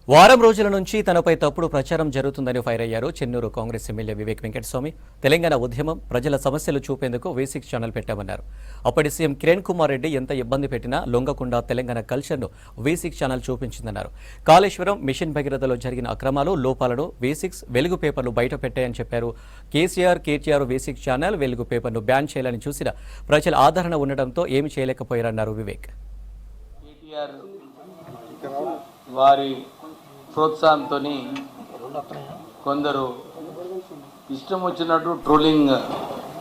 వారం రోజుల నుంచి తనపై తప్పుడు ప్రచారం జరుగుతుందని ఫైర్ అయ్యారు చెన్నూరు కాంగ్రెస్ ఎమ్మెల్యే వివేక్ వెంకటస్వామి. తెలంగాణ ఉద్యమం ప్రజల సమస్యలు చూపేందుకు V6 ఛానల్ పెట్టామన్నారు. అప్పటి సీఎం కిరణ్ కుమార్ రెడ్డి ఎంత ఇబ్బంది పెట్టినా లొంగకుండా తెలంగాణ కల్చర్ను V6 ఛానల్ చూపించిందన్నారు. కాళేశ్వరం మిషన్ భగీరథలో జరిగిన అక్రమాలు లోపాలను V6 వెలుగు పేపర్లు బయట పెట్టాయని చెప్పారు. కేటీఆర్ V6 ఛానల్ వెలుగు పేపర్ను బ్యాన్ చేయాలని చూసిన ప్రజల ఆదరణ ఉండడంతో ఏమి చేయలేకపోయారన్నారు వివేక్. వారి ప్రోత్సాహంతో కొందరు ఇష్టం వచ్చినట్టు ట్రోలింగ్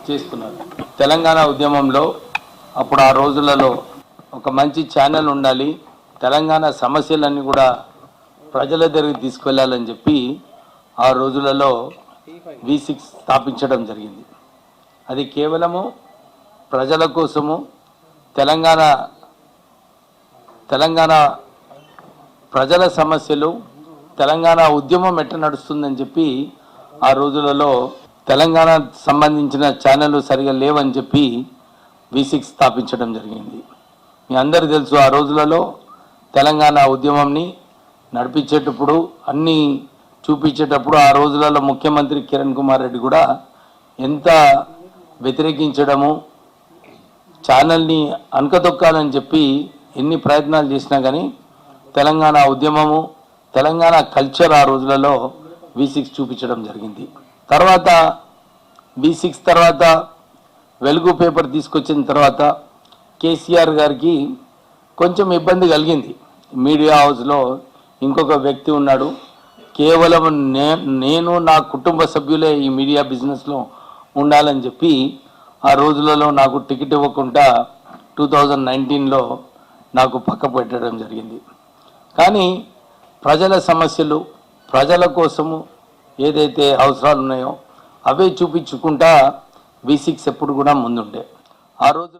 చేస్తున్నారు. తెలంగాణ ఉద్యమంలో అప్పుడు ఆ రోజులలో ఒక మంచి ఛానల్ ఉండాలి, తెలంగాణ సమస్యలన్నీ కూడా ప్రజల దగ్గరికి తీసుకెళ్లాలని చెప్పి ఆ రోజులలో V6 స్థాపించడం జరిగింది. అది కేవలము ప్రజల కోసము తెలంగాణ ప్రజల సమస్యలు, తెలంగాణ ఉద్యమం ఎట్ట నడుస్తుందని చెప్పి ఆ రోజులలో తెలంగాణ సంబంధించిన ఛానళ్ళు సరిగా లేవని చెప్పి V6 స్థాపించడం జరిగింది. మీ అందరికీ తెలుసు, ఆ రోజులలో తెలంగాణ ఉద్యమంని నడిపించేటప్పుడు అన్నీ చూపించేటప్పుడు ఆ రోజులలో ముఖ్యమంత్రి కిరణ్ కుమార్ రెడ్డి కూడా ఎంత వ్యతిరేకించడము, ఛానల్ని అనకతొక్కాలని చెప్పి ఎన్ని ప్రయత్నాలు చేసినా కానీ తెలంగాణ ఉద్యమము, తెలంగాణ కల్చర్ ఆ రోజులలో V6 చూపించడం జరిగింది. తర్వాత V6 తర్వాత వెలుగు పేపర్ తీసుకొచ్చిన తర్వాత కేసీఆర్ గారికి కొంచెం ఇబ్బంది కలిగింది. మీడియా హౌస్లో ఇంకొక వ్యక్తి ఉన్నాడు, కేవలం నేను నా కుటుంబ సభ్యులే ఈ మీడియా బిజినెస్లో ఉండాలని చెప్పి ఆ రోజులలో నాకు టికెట్ ఇవ్వకుండా 2019లో నాకు పక్క పెట్టడం జరిగింది. కానీ ప్రజల సమస్యలు, ప్రజల కోసము ఏదైతే అవసరాలు ఉన్నాయో అవే చూపించుకుంటా V6 ఎప్పుడు కూడా ముందుండే. ఆ రోజు